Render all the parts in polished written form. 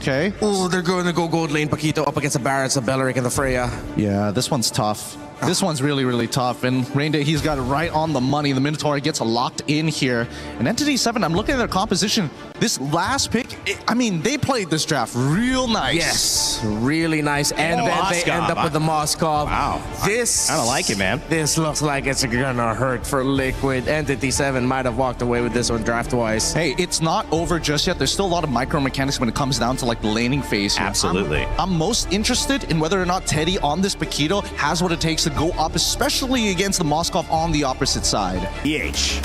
Okay. Oh, they're going to go gold lane. Paquito up against the Barretts, the Belleric, and the Freya. Yeah, this one's tough. This one's really, really tough. And Rainday, he's got it right on the money. The Minotaur gets locked in here. And ENTITY7, I'm looking at their composition. This last pick, I mean, they played this draft real nice. Yes, really nice. And then they end up with the Moskov. Wow. I don't like it, man. This looks like it's gonna hurt for Liquid. ENTITY7 might have walked away with this one draft-wise. Hey, it's not over just yet. There's still a lot of micro mechanics when it comes down to like the laning phase here. Absolutely. I'm most interested in whether or not Teddy on this Paquito has what it takes to go up, especially against the Moskov on the opposite side. EH.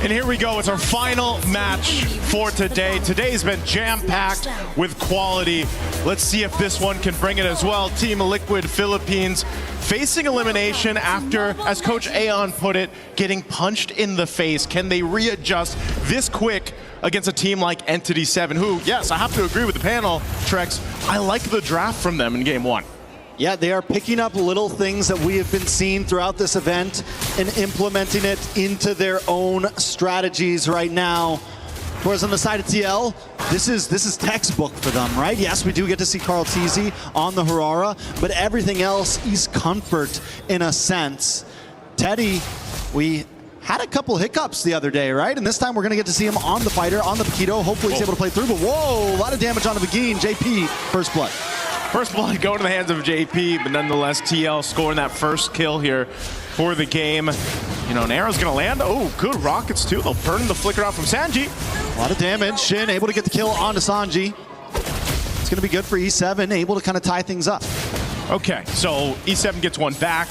And here we go. It's our final match for today. Today's been jam-packed with quality. Let's see if this one can bring it as well. Team Liquid Philippines facing elimination after, as Coach Aeon put it, getting punched in the face. Can they readjust this quick against a team like ENTITY7, who, yes, I have to agree with the panel, Trex, I like the draft from them in game one. Yeah, they are picking up little things that we have been seeing throughout this event and implementing it into their own strategies right now. Whereas on the side of TL, this is textbook for them, right? Yes, we do get to see Carl TZ on the Harara, but everything else is comfort in a sense. Teddy, we had a couple hiccups the other day, right? And this time we're going to get to see him on the fighter, on the Paquito. Hopefully he's able to play through, but whoa, a lot of damage on the Begin. JP, first blood. First blood going to the hands of JP, but nonetheless, TL scoring that first kill here for the game. You know, an arrow's going to land. Oh, good rockets too. They'll burn the flicker out from Sanji. A lot of damage. Shin able to get the kill onto Sanji. It's going to be good for E7, able to kind of tie things up. Okay, so E7 gets one back.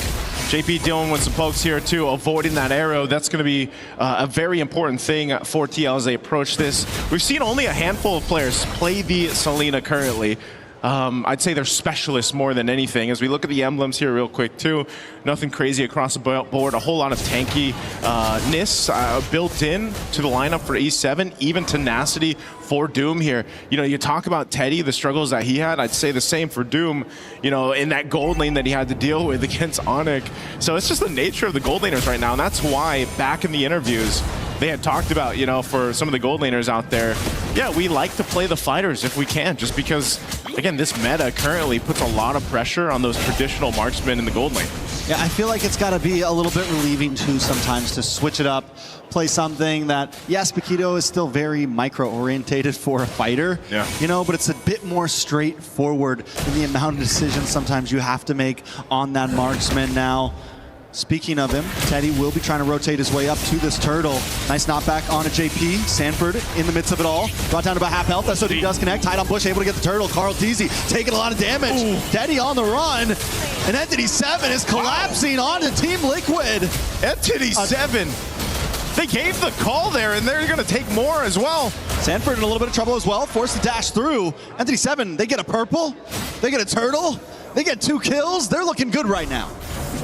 JP dealing with some pokes here too, avoiding that arrow. That's going to be a very important thing for TL as they approach this. We've seen only a handful of players play the Selena currently. I'd say they're specialists more than anything. As we look at the emblems here real quick too, nothing crazy across the board. A whole lot of tankiness built in to the lineup for E7, even tenacity for Doom here. You know, you talk about Teddy, the struggles that he had, I'd say the same for Doom, you know, in that gold lane that he had to deal with against Onyx. So it's just the nature of the gold laners right now, and that's why back in the interviews, they had talked about, you know, for some of the gold laners out there, yeah, we like to play the fighters if we can, just because, again, this meta currently puts a lot of pressure on those traditional marksmen in the gold lane. Yeah, I feel like it's got to be a little bit relieving too sometimes to switch it up, play something that, yes, Paquito is still very micro-orientated for a fighter, yeah, you know, but it's a bit more straightforward in the amount of decisions sometimes you have to make on that marksman now. Speaking of him, Teddy will be trying to rotate his way up to this turtle. Nice knockback on a JP. Sanford in the midst of it all. Brought down to about half health. SOD does connect. Tied on Bush, able to get the turtle. Carl TZ taking a lot of damage. Ooh. Teddy on the run. And ENTITY7 is collapsing onto Team Liquid. ENTITY7. They gave the call there, and they're going to take more as well. Sanford in a little bit of trouble as well. Forced to dash through. ENTITY7, they get a purple. They get a turtle. They get 2 kills. They're looking good right now.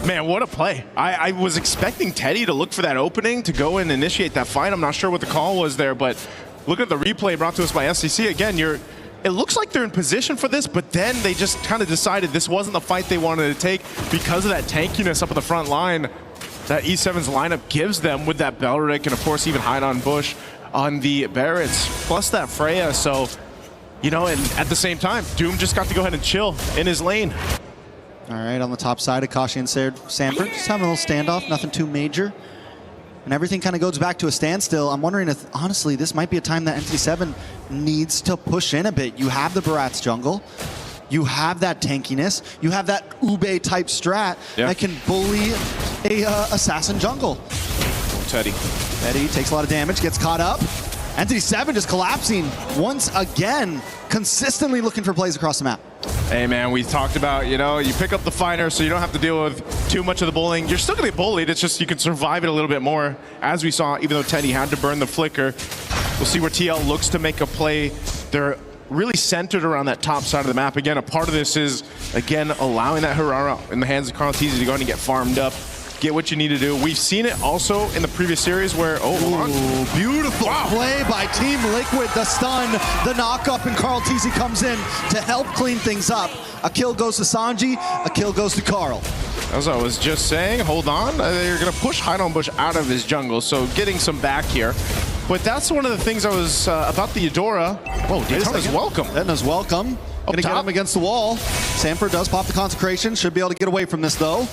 Man, what a play. I was expecting Teddy to look for that opening to go and initiate that fight. I'm not sure what the call was there, but look at the replay brought to us by SCC. Again, it looks like they're in position for this, but then they just kind of decided this wasn't the fight they wanted to take because of that tankiness up at the front line that E7's lineup gives them with that Belleric and, of course, even hide on Bush on the Barretts, plus that Freya. So, you know, and at the same time, Doom just got to go ahead and chill in his lane. All right, on the top side, Akashi and Sanford just having a little standoff, nothing too major. And everything kind of goes back to a standstill. I'm wondering if, honestly, this might be a time that ENTITY7 needs to push in a bit. You have the Barretts jungle. You have that tankiness. You have that Ube-type strat that can bully a assassin jungle. Teddy takes a lot of damage, gets caught up. ENTITY7 just collapsing once again, consistently looking for plays across the map. Hey man, we talked about, you know, you pick up the fighter so you don't have to deal with too much of the bullying. You're still gonna get bullied, it's just you can survive it a little bit more. As we saw, even though Teddy had to burn the flicker, we'll see where TL looks to make a play. They're really centered around that top side of the map. Again, a part of this is, again, allowing that Harara in the hands of Carl TZ to go ahead and get farmed up. Get what you need to do. We've seen it also in the previous series where, beautiful play by Team Liquid. The stun, the knock-up, and Carl TZ comes in to help clean things up. A kill goes to Sanji, a kill goes to Carl. As I was just saying, hold on. They're going to push Hide on Bush out of his jungle, so getting some back here. But that's one of the things I was about the Eudora. Oh, Daytona's welcome. Daytona's welcome. Gonna get him against the wall. Sanford does pop the consecration. Should be able to get away from this though.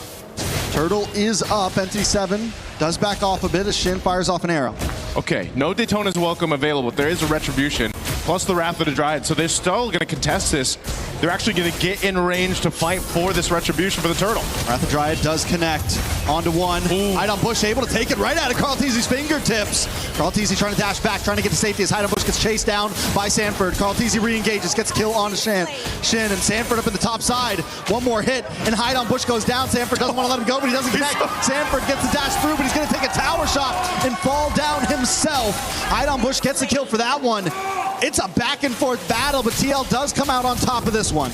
Turtle is up. ENTITY7 does back off a bit as Shin fires off an arrow. Okay, no Daytona's welcome available. There is a retribution, plus the Wrath of the Dryad. So they're still going to contest this. They're actually going to get in range to fight for this retribution for the Turtle. Wrath of Dryad does connect onto one. Hydon Bush able to take it right out of Carlteezy's fingertips. Carlteezy trying to dash back, trying to get to safety as Hydon Bush gets chased down by Sanford. Carlteezy re-engages, gets a kill onto Shin, and Sanford up in the top side. One more hit, and Hydon Bush goes down. Sanford doesn't want to let him go, but he doesn't connect. Sanford gets the dash through, but he's going to take a tower shot and fall down himself. Hydon Bush gets the kill for that one. It's a back and forth battle, but TL does come out on top of this one.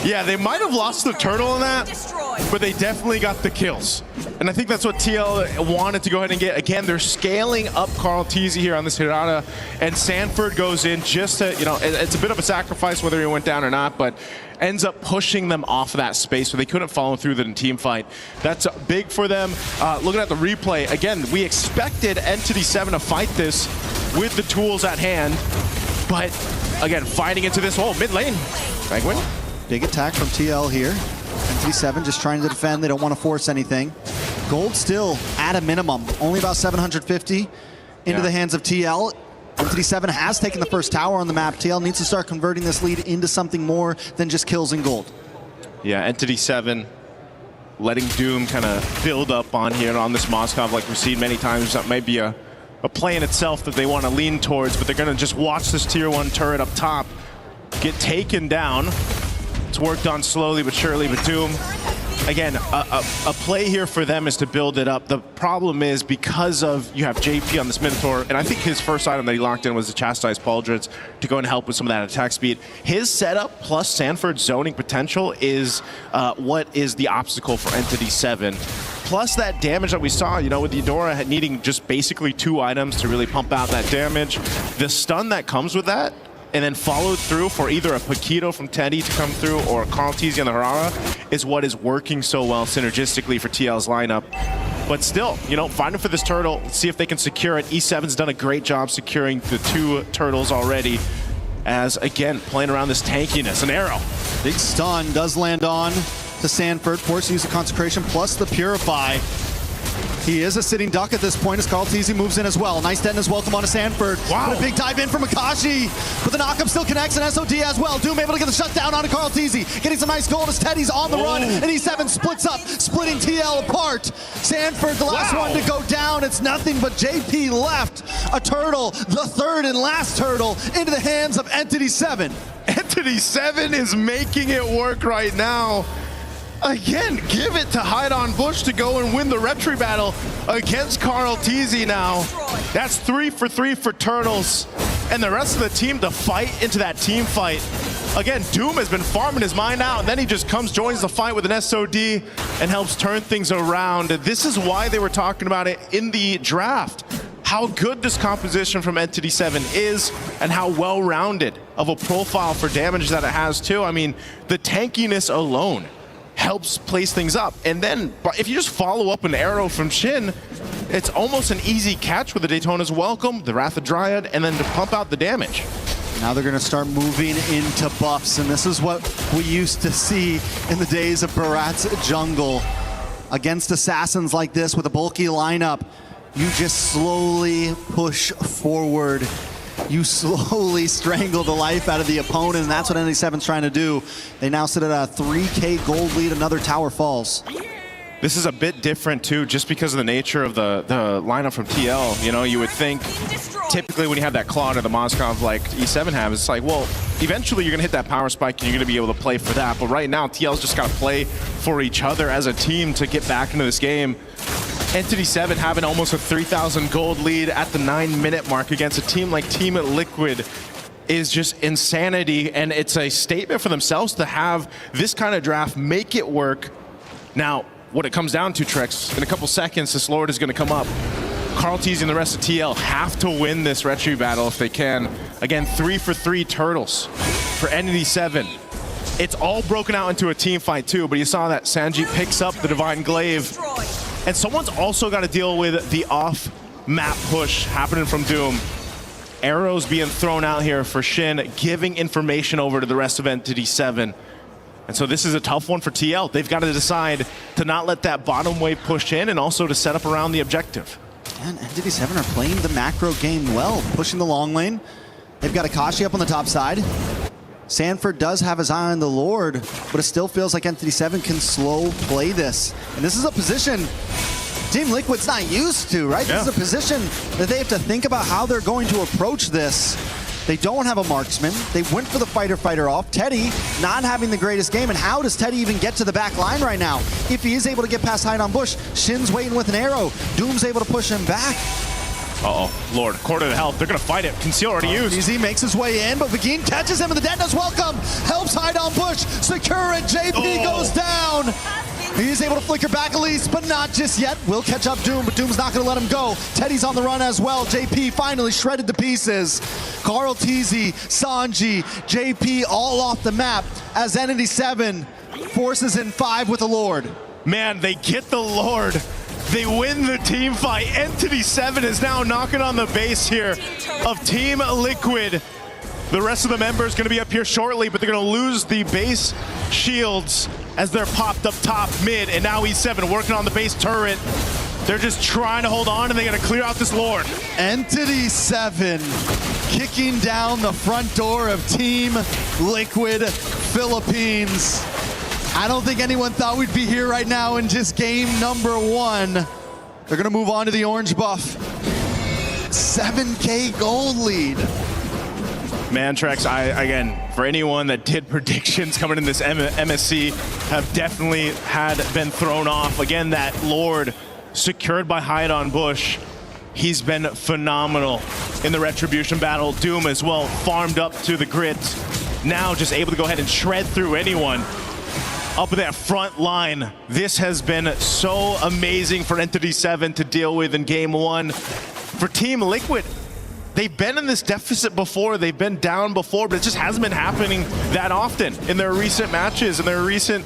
Yeah, they might have lost the Turtle in that, but they definitely got the kills. And I think that's what TL wanted to go ahead and get. Again, they're scaling up Carlteezy here on this Hirata, and Sanford goes in just to, you know, it's a bit of a sacrifice whether he went down or not, but ends up pushing them off of that space so they couldn't follow through the team fight. That's big for them. Looking at the replay, again, we expected ENTITY7 to fight this with the tools at hand, but again, fighting into this whole mid lane. Penguin. Big attack from TL here. ENTITY7 just trying to defend. They don't want to force anything. Gold still at a minimum. Only about 750 into the hands of TL. ENTITY7 has taken the first tower on the map. TL needs to start converting this lead into something more than just kills and gold. Yeah, ENTITY7 letting Doom kind of build up on here on this Moskov like we've seen many times. That might be a play in itself that they want to lean towards, but they're going to just watch this tier 1 turret up top get taken down. It's worked on slowly but surely, but Doom, again, a play here for them is to build it up. The problem is because of you have JP on this Minotaur, and I think his first item that he locked in was the Chastised Pauldrons to go and help with some of that attack speed. His setup plus Sanford's zoning potential is what is the obstacle for ENTITY7. Plus that damage that we saw, you know, with the Eudora needing just basically 2 items to really pump out that damage. The stun that comes with that, and then followed through for either a Paquito from Teddy to come through or Carlteezy on the Harara is what is working so well synergistically for TL's lineup. But still, you know, fighting for this turtle, see if they can secure it. E7's done a great job securing the 2 turtles already. As, again, playing around this tankiness. An arrow. Big stun does land on to Sanford. Forced to use the Consecration plus the Purify. He is a sitting duck at this point as Carlteezy moves in as well. Nice detonus welcome on to Sanford. Wow. But a big dive in from Akashi. But the knockup still connects and SOD as well. Doom able to get the shutdown onto Carlteezy. Getting some nice gold as Teddy's on the run. And E7 splits up, splitting TL apart. Sanford, the last one to go down. It's nothing but JP left. A turtle, the third and last turtle, into the hands of ENTITY7. ENTITY7 is making it work right now. Again, give it to Hydon Bush to go and win the retry battle against Carlteezy now. That's 3 for 3 for Turtles. And the rest of the team to fight into that team fight. Again, Doom has been farming his mind out, and then he just comes, joins the fight with an SOD, and helps turn things around. This is why they were talking about it in the draft. How good this composition from ENTITY7 is, and how well-rounded of a profile for damage that it has too. I mean, the tankiness alone helps place things up. And then if you just follow up an arrow from Shin, it's almost an easy catch with the Daytona's Welcome, the Wrath of Dryad, and then to pump out the damage. Now they're going to start moving into buffs, and this is what we used to see in the days of Barat's jungle. Against assassins like this with a bulky lineup, you just slowly push forward. You slowly strangle the life out of the opponent, and that's what ENTITY7's trying to do. They now sit at a 3K gold lead. Another tower falls. This is a bit different too, just because of the nature of the lineup from TL. You know, you would think typically when you have that Claude or the Moskov like E7 have, it's like, well, eventually you're gonna hit that power spike and you're gonna be able to play for that. But right now, TL's just gotta play for each other as a team to get back into this game. ENTITY7 having almost a 3,000 gold lead at the 9-minute mark against a team like Team Liquid is just insanity, and it's a statement for themselves to have this kind of draft, make it work. Now, what it comes down to, Trex, in a couple seconds, this Lord is going to come up. Carlteezy and the rest of TL have to win this retry battle if they can. Again, 3 for 3 turtles for ENTITY7. It's all broken out into a team fight too, but you saw that Sanji picks up the Divine Glaive. And someone's also got to deal with the off-map push happening from Doom. Arrows being thrown out here for Shin, giving information over to the rest of ENTITY7. And so this is a tough one for TL. They've got to decide to not let that bottom wave push in and also to set up around the objective. And ENTITY7 are playing the macro game well, pushing the long lane. They've got Akashi up on the top side. Sanford does have his eye on the Lord, but it still feels like ENTITY7 can slow play this. And this is a position Team Liquid's not used to, right? Yeah. This is a position that they have to think about how they're going to approach this. They don't have a marksman. They went for the fighter off. Teddy not having the greatest game. And how does Teddy even get to the back line right now? If he is able to get past hide on Bush, Shin's waiting with an arrow. Doom's able to push him back. Uh-oh, Lord, quarter to health. They're going to fight it. Conceal already used. Easy makes his way in, but Vagine catches him, and the Detona's welcome. Helps hide on Bush. Secure it. JP goes down. He's able to flicker back at least, but not just yet. Will catch up Doom, but Doom's not going to let him go. Teddy's on the run as well. JP finally shredded to pieces. Carl TZ, Sanji, JP all off the map as ENTITY7 forces in 5 with the Lord. Man, they get the Lord. They win the team fight. ENTITY7 is now knocking on the base here of Team Liquid. The rest of the members going to be up here shortly, but they're going to lose the base shields as they're popped up top mid, and now E7 working on the base turret. They're just trying to hold on, and they got to clear out this Lord. ENTITY7 kicking down the front door of Team Liquid Philippines. I don't think anyone thought we'd be here right now in just game number 1. They're going to move on to the orange buff. 7K gold lead. Man, Trex, again, for anyone that did predictions coming in this MSC, have definitely been thrown off. Again, that Lord secured by hide on Bush. He's been phenomenal in the Retribution battle. Doom as well, farmed up to the grid. Now just able to go ahead and shred through anyone up at that front line. This has been so amazing for ENTITY7 to deal with in game 1. For Team Liquid, they've been in this deficit before, they've been down before, but it just hasn't been happening that often in their recent matches, in their recent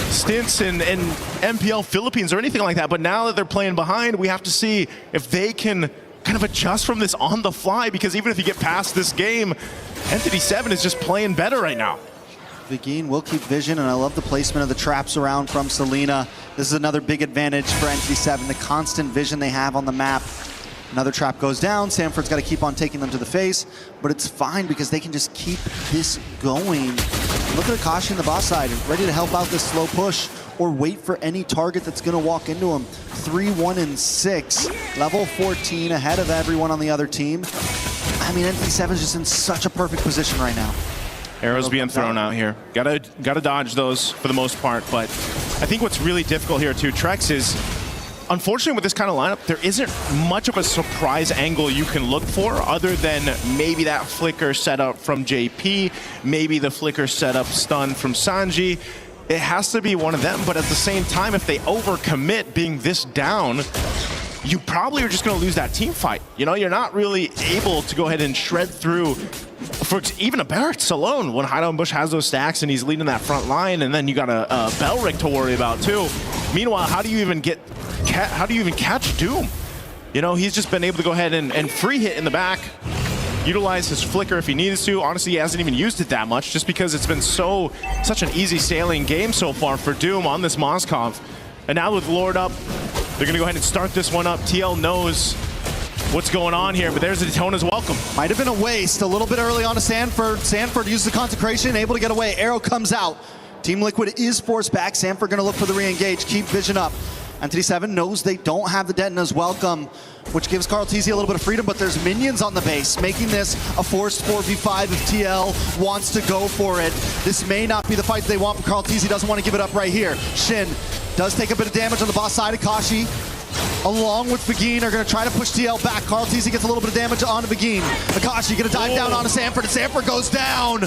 stints in MPL Philippines or anything like that. But now that they're playing behind, we have to see if they can kind of adjust from this on the fly, because even if you get past this game, ENTITY7 is just playing better right now. Vagine will keep vision, and I love the placement of the traps around from Selena. This is another big advantage for ENTITY7, the constant vision they have on the map. Another trap goes down. Sanford's got to keep on taking them to the face, but it's fine because they can just keep this going. Look at Akashi on the boss side, ready to help out this slow push or wait for any target that's going to walk into him. 3, 1, and 6. Level 14 ahead of everyone on the other team. I mean, ENTITY7 is just in such a perfect position right now. Arrows being thrown out here. Gotta dodge those for the most part, but I think what's really difficult here too, Trex, is unfortunately with this kind of lineup, there isn't much of a surprise angle you can look for other than maybe that flicker setup from JP, maybe the flicker setup stun from Sanji. It has to be one of them, but at the same time, if they overcommit being this down, you probably are just going to lose that team fight. You know, you're not really able to go ahead and shred through for even a Barracks alone when Hide on Bush has those stacks and he's leading that front line, and then you got a Belric to worry about too. Meanwhile, how do you even catch Doom? You know, he's just been able to go ahead and free hit in the back, utilize his flicker if he needs to. Honestly, he hasn't even used it that much just because it's been such an easy sailing game so far for Doom on this Moskov. And now with Lord up, they're going to go ahead and start this one up. TL knows what's going on here, but there's the Detona's welcome. Might have been a waste a little bit early on to Sanford. Sanford uses the consecration, able to get away. Arrow comes out. Team Liquid is forced back. Sanford going to look for the re-engage. Keep vision up. ENTITY7 knows they don't have the Detona's welcome, which gives Carl TZ a little bit of freedom, but there's minions on the base, making this a forced 4v5 if TL wants to go for it. This may not be the fight they want, but Carl TZ doesn't want to give it up right here. Shin does take a bit of damage on the boss side. Akashi, along with Vagine, are going to try to push TL back. Carl TZ gets a little bit of damage onto Vagine. Akashi going to dive down onto Sanford, and Sanford goes down.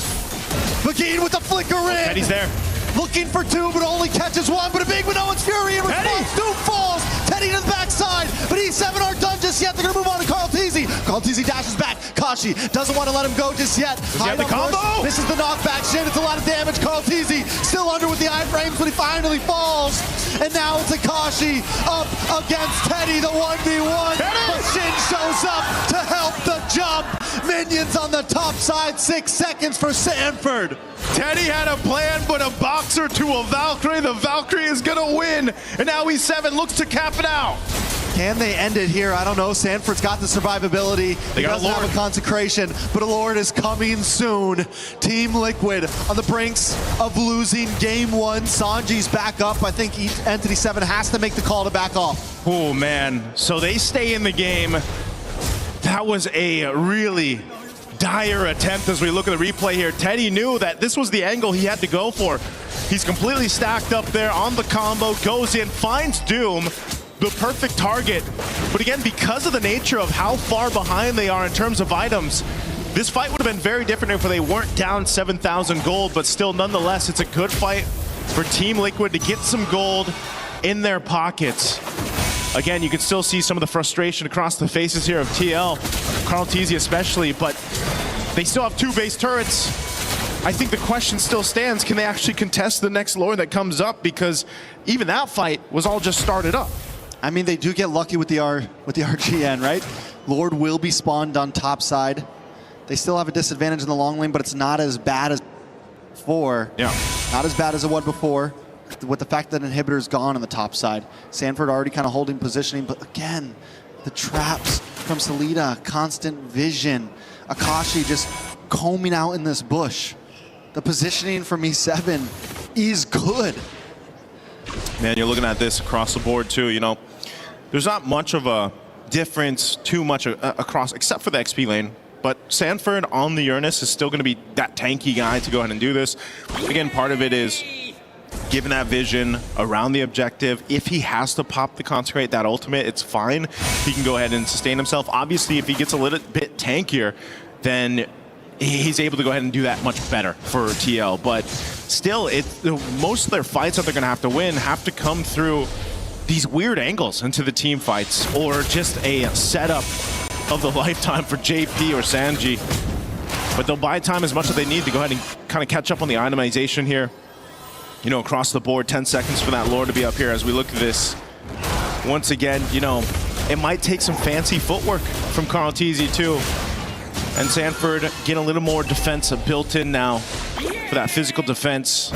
Vagine with the flicker in. Teddy's there. Looking for 2, but only catches 1. But a big Minoan's Fury in response. Doom falls. Teddy to the backside. But E7 aren't done just yet. They're going to move on to Carl TZ. Carl TZ dashes back. Kashi doesn't want to let him go just yet. Hide the combo. This is the knockback. Shin, it's a lot of damage. Carl TZ still under with the iframes, but he finally falls. and now it's Akashi up against Teddy, the 1v1. But Shin shows up to help the jump. Minions on the top side, 6 seconds for Sanford. Teddy had a plan, but a boxer to a Valkyrie. The Valkyrie is gonna win, and now E7 looks to cap it out. Can they end it here? I don't know. Sanford's got the survivability. He doesn't have a consecration, but a Lord is coming soon. Team Liquid on the brinks of losing game 1. Sanji's back up. I think ENTITY7 has to make the call to back off. Oh, man. So they stay in the game. That was a really dire attempt as we look at the replay here. Teddy knew that this was the angle he had to go for. He's completely stacked up there on the combo, goes in, finds Doom, the perfect target. But again, because of the nature of how far behind they are in terms of items, this fight would have been very different if they weren't down 7,000 gold, but still, nonetheless, it's a good fight for Team Liquid to get some gold in their pockets. Again, you can still see some of the frustration across the faces here of TL, Carl Teasy especially, but they still have 2 base turrets. I think the question still stands, can they actually contest the next lore that comes up? Because even that fight was all just started up. I mean, they do get lucky with the RGN, right? Lord will be spawned on top side. They still have a disadvantage in the long lane, but it's not as bad as before. Yeah. Not as bad as it was before, with the fact that inhibitor's gone on the top side. Sanford already kind of holding positioning, but again, the traps from Salida, constant vision. Akashi just combing out in this bush. The positioning from E7 is good. Man, you're looking at this across the board too, you know. There's not much of a difference too much across, except for the XP lane. But Sanford on the Uranus is still going to be that tanky guy to go ahead and do this. Again, part of it is given that vision around the objective. If he has to pop the Consecrate, that ultimate, it's fine. He can go ahead and sustain himself. Obviously, if he gets a little bit tankier, then he's able to go ahead and do that much better for TL. But still, most of their fights that they're going to have to win have to come through these weird angles into the team fights, or just a setup of the lifetime for JP or Sanji. But they'll buy time as much as they need to go ahead and kind of catch up on the itemization here. You know, across the board, 10 seconds for that lore to be up here as we look at this. Once again, you know, it might take some fancy footwork from Carl Teasy too. And Sanford getting a little more defensive built in now for that physical defense.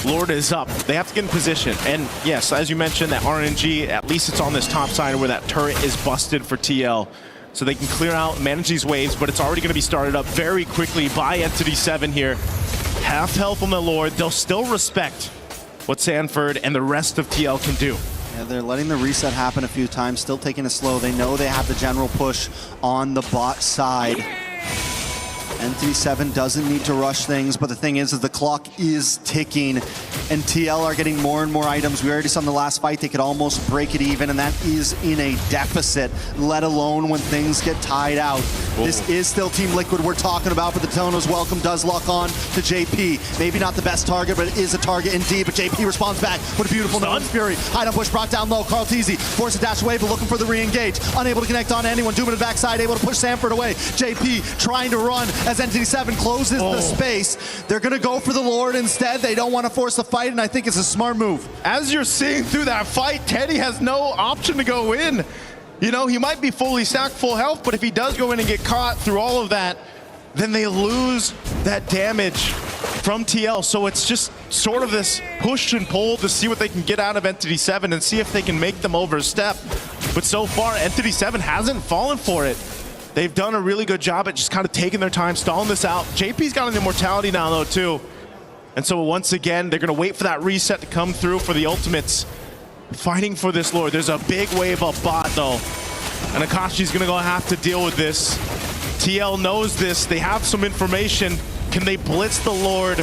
Lord is up. They have to get in position. And yes, as you mentioned, that RNG, at least it's on this top side where that turret is busted for TL. So they can clear out, manage these waves, but it's already going to be started up very quickly by ENTITY7 here. Half health on the Lord. They'll still respect what Sanford and the rest of TL can do. Yeah, they're letting the reset happen a few times, still taking it slow. They know they have the general push on the bot side. ENTITY7 doesn't need to rush things, but the thing is the clock is ticking, and TL are getting more and more items. We already saw in the last fight they could almost break it even, and that is in a deficit, let alone when things get tied out. Whoa. This is still Team Liquid we're talking about, but the Tono's welcome does lock on to JP. Maybe not the best target, but it is a target indeed, but JP responds back with a beautiful Nolan's Fury. Hide on push brought down low. Carl Teasy forced a dash away, but looking for the re-engage. Unable to connect on anyone. Doom in the backside, able to push Sanford away. JP trying to run as ENTITY7 closes the space. They're going to go for the Lord instead. They don't want to force the fight, and I think it's a smart move. As you're seeing through that fight, Teddy has no option to go in. You know, he might be fully stacked, full health, but if he does go in and get caught through all of that, then they lose that damage from TL. So it's just sort of this push and pull to see what they can get out of ENTITY7 and see if they can make them overstep. But so far, ENTITY7 hasn't fallen for it. They've done a really good job at just kind of taking their time, stalling this out. JP's got an immortality now, though, too. And so once again, they're going to wait for that reset to come through for the ultimates. Fighting for this Lord. There's a big wave of bot, though. And Akashi's going to have to deal with this. TL knows this. They have some information. Can they blitz the Lord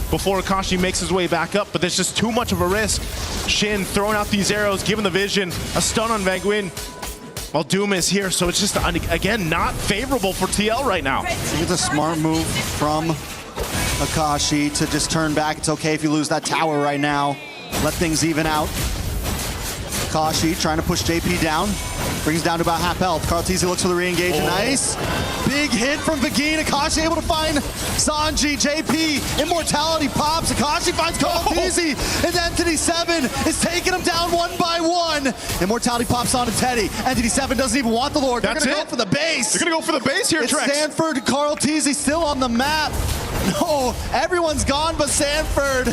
before Akashi makes his way back up? But there's just too much of a risk. Shin throwing out these arrows, giving the vision. A stun on Vanguin. While Doom is here, so it's just, again, not favorable for TL right now. I think it's a smart move from Akashi to just turn back. It's okay if you lose that tower right now. Let things even out. Akashi trying to push JP down. Brings down to about half health. Carl Teasy looks for the re-engage. Nice. Big hit from Begin. Akashi able to find Sanji. JP, Immortality pops. Akashi finds Kalatizi. And ENTITY7 is taking him down one by one. Immortality pops onto Teddy. ENTITY7 doesn't even want the Lord. They're That's going to it? go for the base. They're going to go for the base here, It's Trex. Sanford, Kalatizi still on the map. No, everyone's gone but Sanford.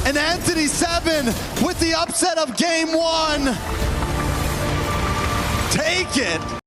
And ENTITY7 with the upset of game one. Take it.